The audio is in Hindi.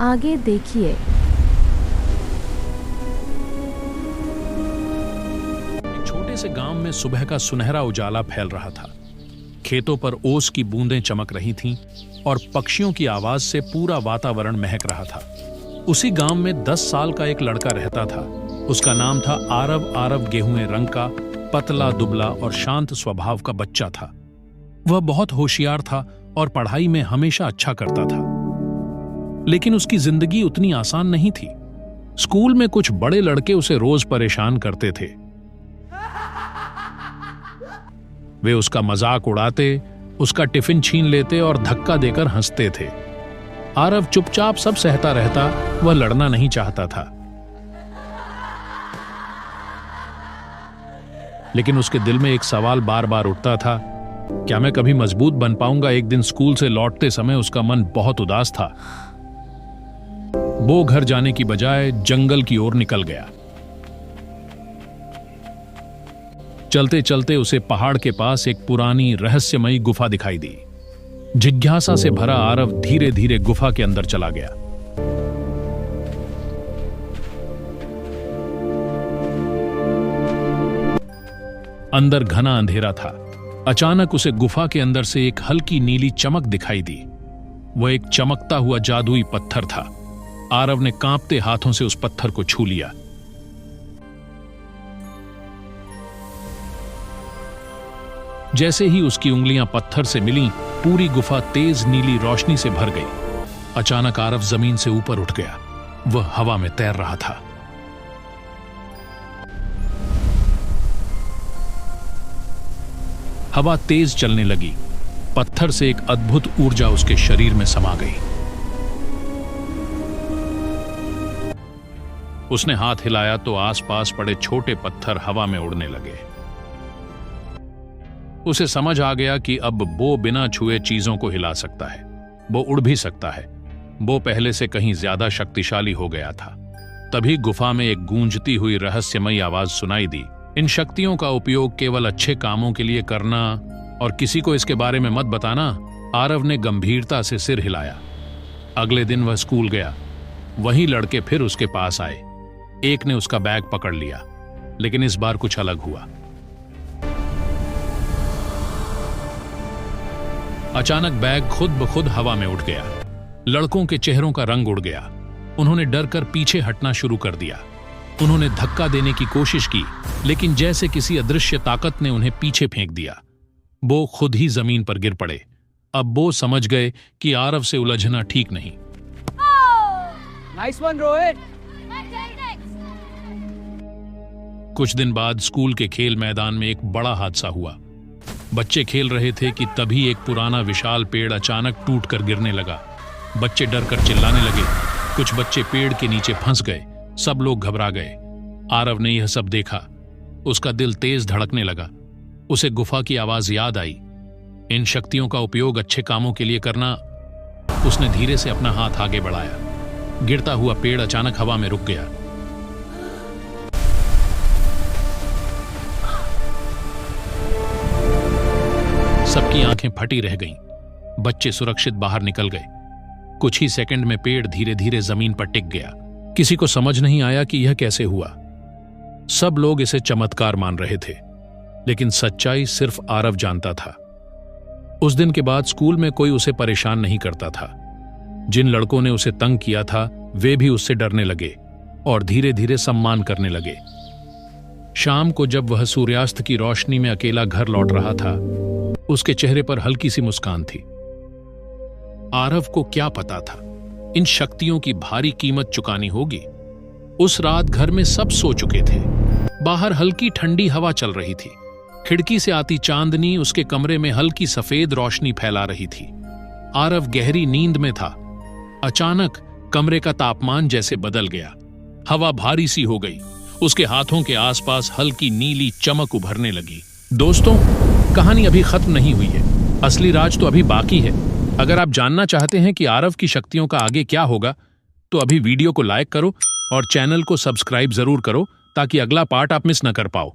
आगे देखिए। एक छोटे से गांव में सुबह का सुनहरा उजाला फैल रहा था। खेतों पर ओस की बूंदें चमक रही थीं और पक्षियों की आवाज से पूरा वातावरण महक रहा था। उसी गांव में 10 साल का एक लड़का रहता था। उसका नाम था आरव। आरव गेहूं रंग का, पतला दुबला और शांत स्वभाव का बच्चा था। वह बहुत होशियार था और पढ़ाई में हमेशा अच्छा करता था। लेकिन उसकी जिंदगी उतनी आसान नहीं थी। स्कूल में कुछ बड़े लड़के उसे रोज परेशान करते थे। वे उसका मजाक उड़ाते, उसका टिफिन छीन लेते और धक्का देकर हंसते थे। आरव चुपचाप सब सहता रहता। वह लड़ना नहीं चाहता था। लेकिन उसके दिल में एक सवाल बार बार उठता था, क्या मैं कभी मजबूत बन पाऊंगा? एक दिन स्कूल से लौटते समय उसका मन बहुत उदास था। वो घर जाने की बजाय जंगल की ओर निकल गया। चलते चलते उसे पहाड़ के पास एक पुरानी रहस्यमयी गुफा दिखाई दी। जिज्ञासा से भरा आरव धीरे धीरे गुफा के अंदर चला गया। अंदर घना अंधेरा था। अचानक उसे गुफा के अंदर से एक हल्की नीली चमक दिखाई दी। वह एक चमकता हुआ जादुई पत्थर था। आरव ने कांपते हाथों से उस पत्थर को छू लिया। जैसे ही उसकी उंगलियां पत्थर से मिलीं, पूरी गुफा तेज नीली रोशनी से भर गई। अचानक आरव जमीन से ऊपर उठ गया। वह हवा में तैर रहा था। हवा तेज चलने लगी। पत्थर से एक अद्भुत ऊर्जा उसके शरीर में समा गई। उसने हाथ हिलाया तो आसपास पड़े छोटे पत्थर हवा में उड़ने लगे। उसे समझ आ गया कि अब वो बिना छुए चीजों को हिला सकता है। वो उड़ भी सकता है। वो पहले से कहीं ज्यादा शक्तिशाली हो गया था। तभी गुफा में एक गूंजती हुई रहस्यमयी आवाज सुनाई दी, इन शक्तियों का उपयोग केवल अच्छे कामों के लिए करना और किसी को इसके बारे में मत बताना। आरव ने गंभीरता से सिर हिलाया। अगले दिन वह स्कूल गया। वही लड़के फिर उसके पास आए। एक ने उसका बैग पकड़ लिया, लेकिन इस बार कुछ अलग हुआ। अचानक बैग खुद ब खुद हवा में उठ गया। लड़कों के चेहरों का रंग उड़ गया। उन्होंने डर कर पीछे हटना शुरू कर दिया। उन्होंने धक्का देने की कोशिश की, लेकिन जैसे किसी अदृश्य ताकत ने उन्हें पीछे फेंक दिया। वो खुद ही जमीन पर गिर पड़े। अब वो समझ गए कि आरव से उलझना ठीक नहीं। Nice one Rohit. कुछ दिन बाद स्कूल के खेल मैदान में एक बड़ा हादसा हुआ। बच्चे खेल रहे थे कि तभी एक पुराना विशाल पेड़ अचानक टूटकर गिरने लगा। बच्चे डर कर चिल्लाने लगे। कुछ बच्चे पेड़ के नीचे फंस गए। सब लोग घबरा गए। आरव ने यह सब देखा। उसका दिल तेज धड़कने लगा। उसे गुफा की आवाज याद आई, इन शक्तियों का उपयोग अच्छे कामों के लिए करना। उसने धीरे से अपना हाथ आगे बढ़ाया। गिरता हुआ पेड़ अचानक हवा में रुक गया। सबकी आंखें फटी रह गईं। बच्चे सुरक्षित बाहर निकल गए। कुछ ही सेकंड में पेड़ धीरे धीरे जमीन पर टिक गया। किसी को समझ नहीं आया कि यह कैसे हुआ। सब लोग इसे चमत्कार मान रहे थे, लेकिन सच्चाई सिर्फ आरव जानता था। उस दिन के बाद स्कूल में कोई उसे परेशान नहीं करता था। जिन लड़कों ने उसे तंग किया था, वे भी उससे डरने लगे और धीरे धीरे सम्मान करने लगे। शाम को जब वह सूर्यास्त की रोशनी में अकेला घर लौट रहा था, उसके चेहरे पर हल्की सी मुस्कान थी। आरव को क्या पता था, इन शक्तियों की भारी कीमत चुकानी होगी। उस रात घर में सब सो चुके थे। बाहर हल्की ठंडी हवा चल रही थी। खिड़की से आती चांदनी उसके कमरे में हल्की सफेद रोशनी फैला रही थी। आरव गहरी नींद में था। अचानक कमरे का तापमान जैसे बदल गया। हवा भारी सी हो गई। उसके हाथों के आसपास हल्की नीली चमक उभरने लगी। दोस्तों, कहानी अभी खत्म नहीं हुई है। असली राज तो अभी बाकी है। अगर आप जानना चाहते हैं कि आरव की शक्तियों का आगे क्या होगा, तो अभी वीडियो को लाइक करो और चैनल को सब्सक्राइब जरूर करो, ताकि अगला पार्ट आप मिस न कर पाओ।